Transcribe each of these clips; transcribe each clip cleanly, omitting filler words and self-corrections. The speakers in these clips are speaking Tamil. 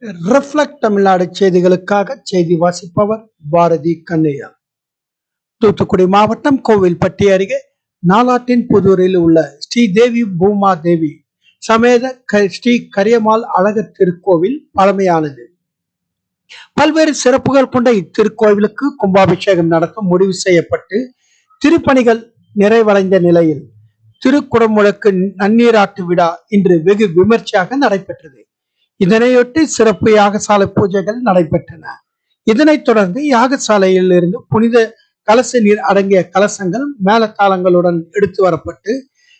ரிஃப்ளெக்ட் தமிழ்நாடு செய்திகளுக்காக செய்தி வாசிப்பவர் பாரதி கண்ணையா. தூத்துக்குடி மாவட்டம் கோவில்பட்டி அருகே நாலாட்டின் புதூரில் உள்ள ஸ்ரீதேவி பூமாதேவி சமேத ஸ்ரீ கரியம்மாள் அழகர் திருக்கோவில் பழமையானது. பல்வேறு சிறப்புகள் கொண்ட இத்திருக்கோவிலுக்கு கும்பாபிஷேகம் நடத்த முடிவு செய்யப்பட்டு திருப்பணிகள் நிறைவடைந்த நிலையில் திருக்குடமுழக்கு நன்னீராட்டு விழா இன்று வெகு விமர்சையாக நடைபெற்றது. இதனையொட்டி சிறப்பு யாகசாலை பூஜைகள் நடைபெற்றன. இதனைத் தொடர்ந்து யாகசாலையில் இருந்து புனித கலச நீர் அடங்கிய கலசங்கள் மேலத்தாளங்களுடன் எடுத்து வரப்பட்டு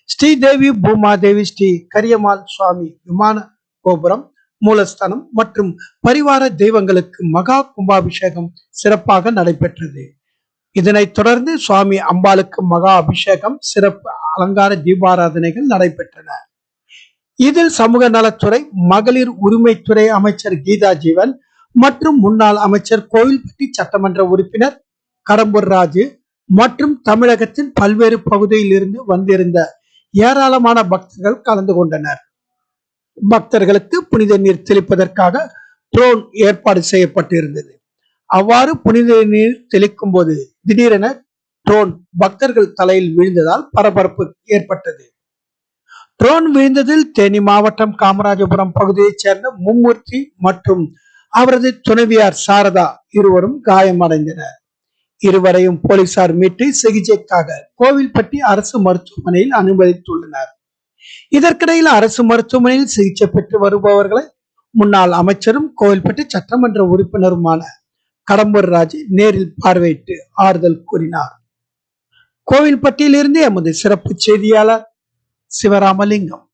ஸ்ரீதேவி பூமாதேவி ஸ்ரீ கரியம்மாள் சுவாமி விமான கோபுரம், மூலஸ்தானம் மற்றும் பரிவார தெய்வங்களுக்கு மகா கும்பாபிஷேகம் சிறப்பாக நடைபெற்றது. இதனைத் தொடர்ந்து சுவாமி அம்பாளுக்கு மகா அபிஷேகம், சிறப்பு அலங்கார தீபாராதனைகள் நடைபெற்றன. இதில் சமூக நலத்துறை, மகளிர் உரிமைத்துறை அமைச்சர் கீதா ஜீவன் மற்றும் முன்னாள் அமைச்சர் கோவில்பட்டி சட்டமன்ற உறுப்பினர் கடம்பூர் ராஜு மற்றும் தமிழகத்தின் பல்வேறு பகுதியில் இருந்து வந்திருந்த ஏராளமான பக்தர்கள் கலந்து கொண்டனர். பக்தர்களுக்கு புனித நீர் தெளிப்பதற்காக ட்ரோன் ஏற்பாடு செய்யப்பட்டிருந்தது. அவ்வாறு புனித நீர் தெளிக்கும் போது திடீரென ட்ரோன் பக்தர்கள் தலையில் விழுந்ததால் பரபரப்பு ஏற்பட்டது. ட்ரோன் விழுந்ததில் தேனி மாவட்டம் காமராஜபுரம் பகுதியைச் சேர்ந்த மும்மூர்த்தி மற்றும் அவரது துணைவியார் சாரதா இருவரும் காயமடைந்தனர். இருவரையும் போலீசார் மீட்டு சிகிச்சைக்காக கோவில்பட்டி அரசு மருத்துவமனையில் அனுமதித்துள்ளனர். இதற்கிடையில் அரசு மருத்துவமனையில் சிகிச்சை பெற்று வருபவர்களை முன்னாள் அமைச்சரும் கோவில்பட்டி சட்டமன்ற உறுப்பினருமான கடம்பூர் ராஜு நேரில் பார்வையிட்டு ஆறுதல் கூறினார். கோவில்பட்டியில் இருந்து எமது சிறப்பு செய்தியாளர் சிவராமலிங்கம்.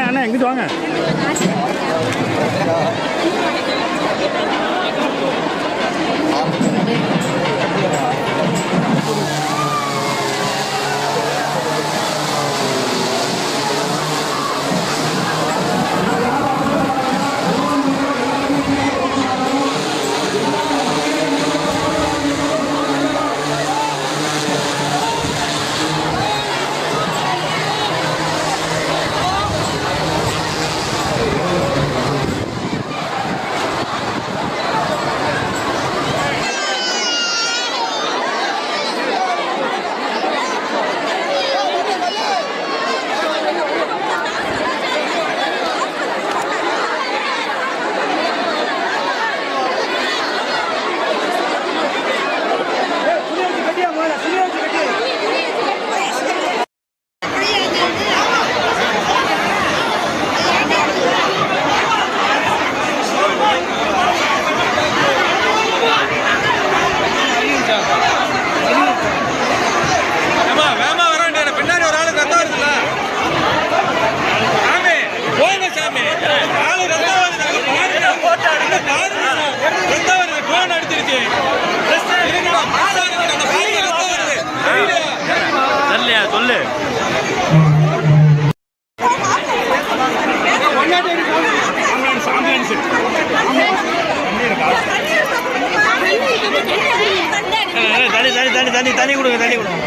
அண்ணா எங்கிட்டு வாங்க. சொல்லு தண்ணி கொடுங்க தண்ணி கொடுங்க.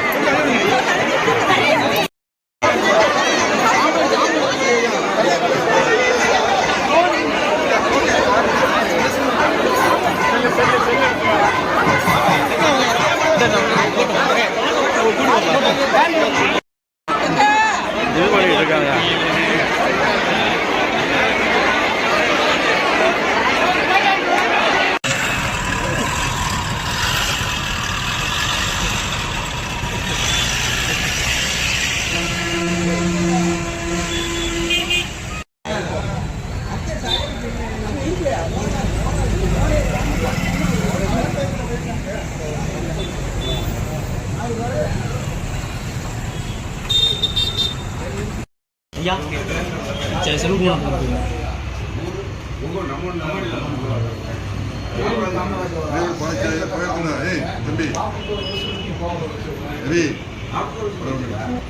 இது பண்ணிட்டு இருக்காங்க. ஐயா சரி சொல்லுங்க. தம்பி ரவி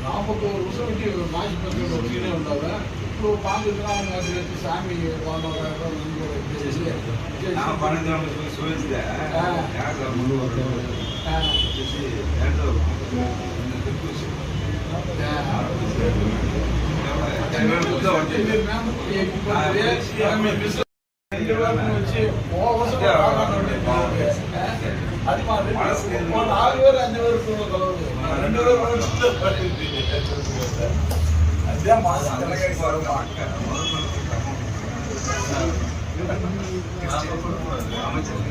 41 வருஷம் விட்டு மாசி பசங்க ஒட்டினே வந்தாங்க. இப்போ பாம்புக்கு அவங்க அது வச்சு சாமி 11,000 வச்சு அது மாதிரி 4 பேர் 5 பேருக்கு கலவு 2 பேர் அதே மாசம் அமைச்சர்